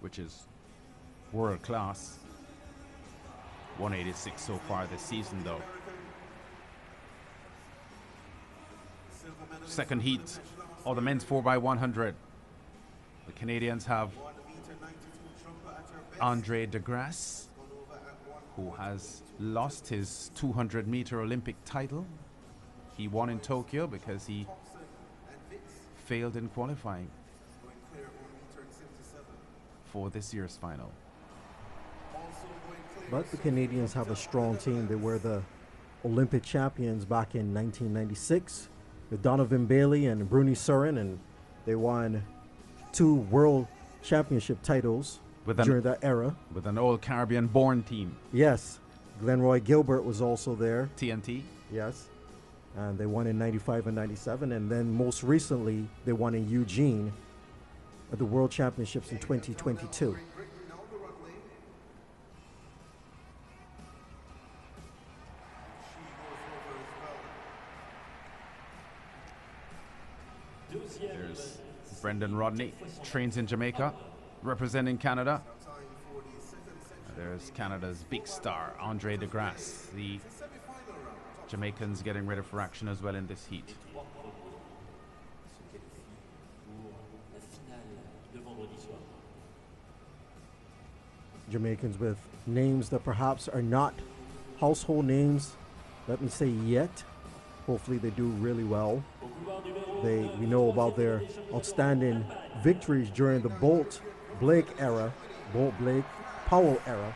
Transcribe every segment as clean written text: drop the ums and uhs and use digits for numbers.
which is world class. 186 so far this season, though. Second heat of the men's 4x100. The Canadians have Andre DeGrasse, who has lost his 200-meter Olympic title. He won in Tokyo because he failed in qualifying for this year's final. But the Canadians have a strong team. They were the Olympic champions back in 1996 with Donovan Bailey and Bruni Surin, and they won 2 world championship titles during that era. With an old Caribbean-born team. Yes. Glenroy Gilbert was also there. TNT. Yes. And they won in 95 and 97. And then most recently, they won in Eugene at the World Championships in 2022. There's Brendan Rodney, trains in Jamaica, representing Canada. There's Canada's big star, Andre DeGrasse. The Jamaicans getting ready for action as well in this heat. Jamaicans with names that perhaps are not household names, let me say, yet. Hopefully they do really well. We know about their outstanding victories during the Bolt Blake era, Bolt Blake Powell era.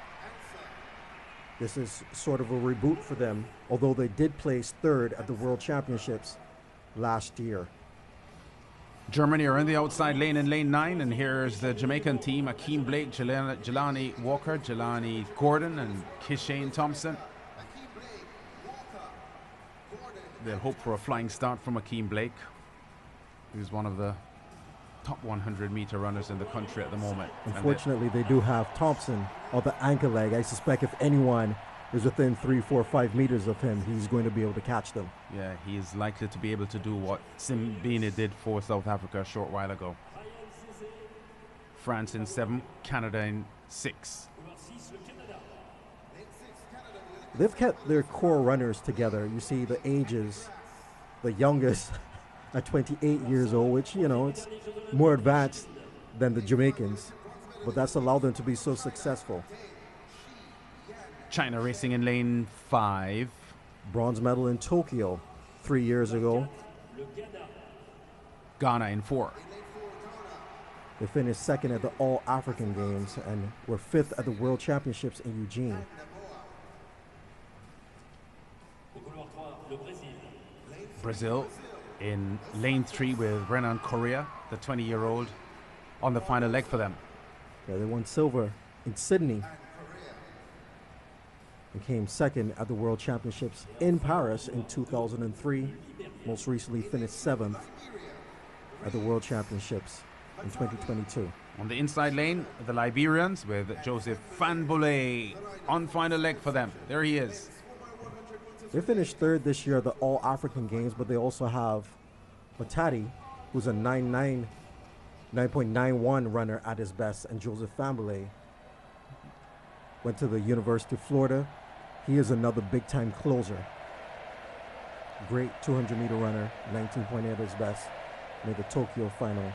This is sort of a reboot for them, although they did place 3rd at the World Championships last year. Germany are in the outside lane in lane 9, and here's the Jamaican team: Akeem Blake, Jelani Walker, Jelani Gordon, and Kishane Thompson. They'll hope for a flying start from Akeem Blake, who's one of the top 100-meter runners in the country at the moment. Unfortunately, they do have Thompson on the ankle leg. I suspect if anyone is within 3, 4, 5 meters of him, he's going to be able to catch them. Yeah, he is likely to be able to do what Simbine did for South Africa a short while ago. France in 7, Canada in 6. They've kept their core runners together. You see the ages, the youngest at 28 years old, which, you know, it's more advanced than the Jamaicans, but that's allowed them to be so successful. China racing in lane 5. Bronze medal in Tokyo 3 years ago. Ghana in 4. They finished 2nd at the All-African Games and were 5th at the World Championships in Eugene. Brazil in lane 3 with Renan Correa, the 20-year-old, on the final leg for them. Yeah, they won silver in Sydney and came 2nd at the World Championships in Paris in 2003. Most recently finished 7th at the World Championships in 2022. On the inside lane, the Liberians with Joseph Fanbule on final leg for them. There he is. They finished 3rd this year at the All-African Games, but they also have Matati, who's a 9.91 runner at his best, and Joseph Fanbule went to the University of Florida. He is another big-time closer. Great 200-meter runner, 19.8 at his best, made the Tokyo final.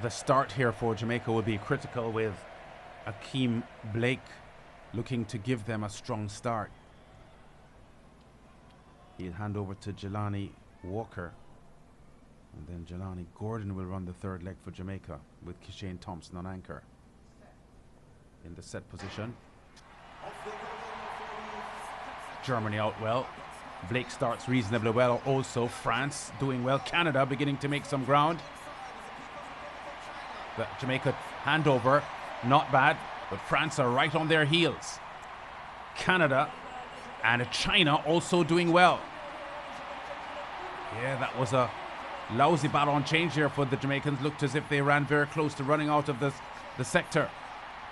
The start here for Jamaica will be critical, with Akeem Blake looking to give them a strong start. He'll hand over to Jelani Walker, and then Jelani Gordon will run the 3rd leg for Jamaica with Kishane Thompson on anchor in the set position. Germany out well. Blake starts reasonably well also. France doing well. Canada beginning to make some ground. The Jamaica handover, not bad, but France are right on their heels. Canada and China also doing well. Yeah, that was a lousy battle on change here for the Jamaicans. Looked as if they ran very close to running out of the sector.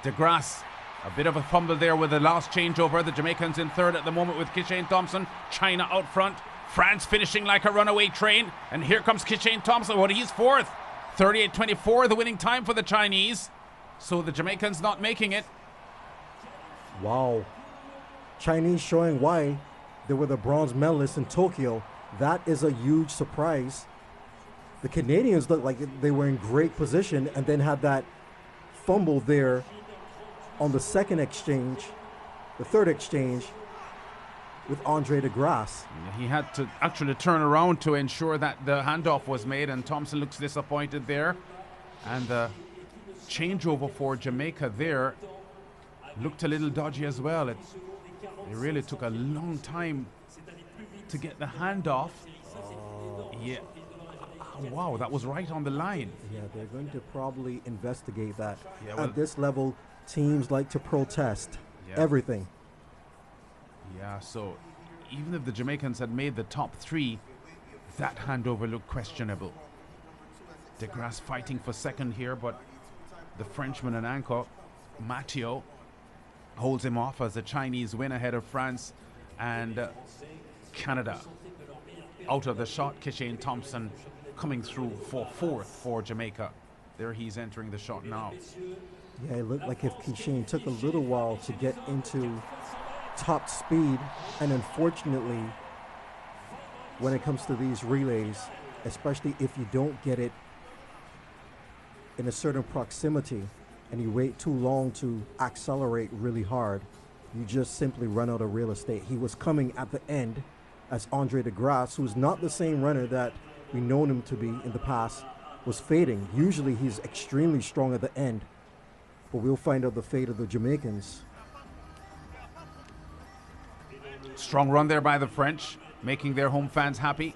DeGrasse, a bit of a fumble there with the last changeover. The Jamaicans in 3rd at the moment with Kishane Thompson. China out front. France finishing like a runaway train. And here comes Kishane Thompson. He's 4th. 38-24, the winning time for the Chinese. So the Jamaicans not making it. Wow. Chinese showing why they were the bronze medalists in Tokyo. That is a huge surprise. The Canadians looked like they were in great position and then had that fumble there on the second exchange, the third exchange with Andre DeGrasse. He had to actually turn around to ensure that the handoff was made, and Thompson looks disappointed there. And the changeover for Jamaica there looked a little dodgy as well. It really took a long time to get the handoff. Yeah. Wow, that was right on the line. Yeah, they're going to probably investigate that. Yeah, well, at this level, teams like to protest everything. Yeah, so even if the Jamaicans had made the top three, that handover looked questionable. DeGrasse fighting for second here, but the Frenchman and anchor, Matteo, holds him off as the Chinese win ahead of France and Canada. Out of the shot, Kishane Thompson coming through for fourth for Jamaica. There he's entering the shot now. Yeah, it looked like if Kishane took a little while to get into top speed, and unfortunately, when it comes to these relays, especially if you don't get it in a certain proximity and you wait too long to accelerate really hard, you just simply run out of real estate. He was coming at the end as Andre DeGrasse, who's not the same runner that we've known him to be in the past, was fading. Usually he's extremely strong at the end, but we'll find out the fate of the Jamaicans. Strong run there by the French, making their home fans happy.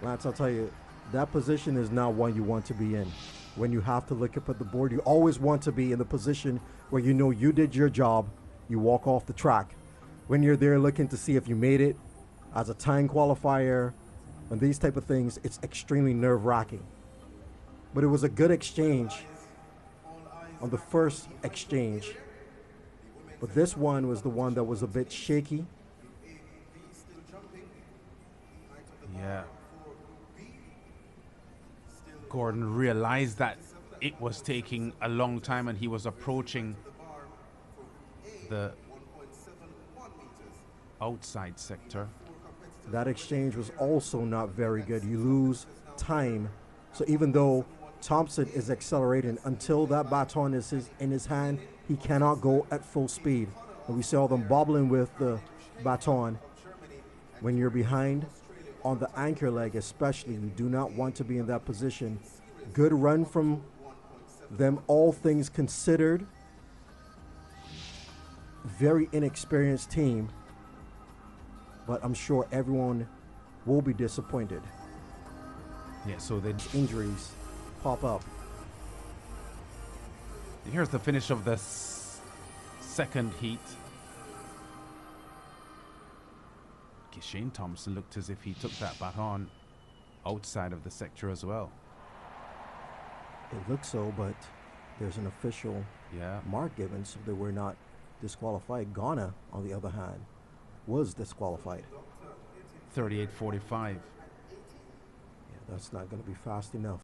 Lance, I'll tell you, that position is not one you want to be in. When you have to look up at the board, you always want to be in the position where you know you did your job, you walk off the track. When you're there looking to see if you made it as a time qualifier and these type of things, it's extremely nerve-wracking. But it was a good exchange on the first exchange. But this one was the one that was a bit shaky. Yeah. Gordon realized that it was taking a long time and he was approaching the outside sector. That exchange was also not very good. You lose time. So even though Thompson is accelerating, until that baton is in his hand, he cannot go at full speed. And we saw them bobbling with the baton. When you're behind on the anchor leg especially, you do not want to be in that position. Good run from them, all things considered. Very inexperienced team, but I'm sure everyone will be disappointed. Yeah, so the injuries pop up. Here's the finish of the second heat. Kishane Thompson looked as if he took that baton outside of the sector as well. It looks so, but there's an official mark given, so they were not disqualified. Ghana, on the other hand, was disqualified. 38-45. Yeah, that's not going to be fast enough.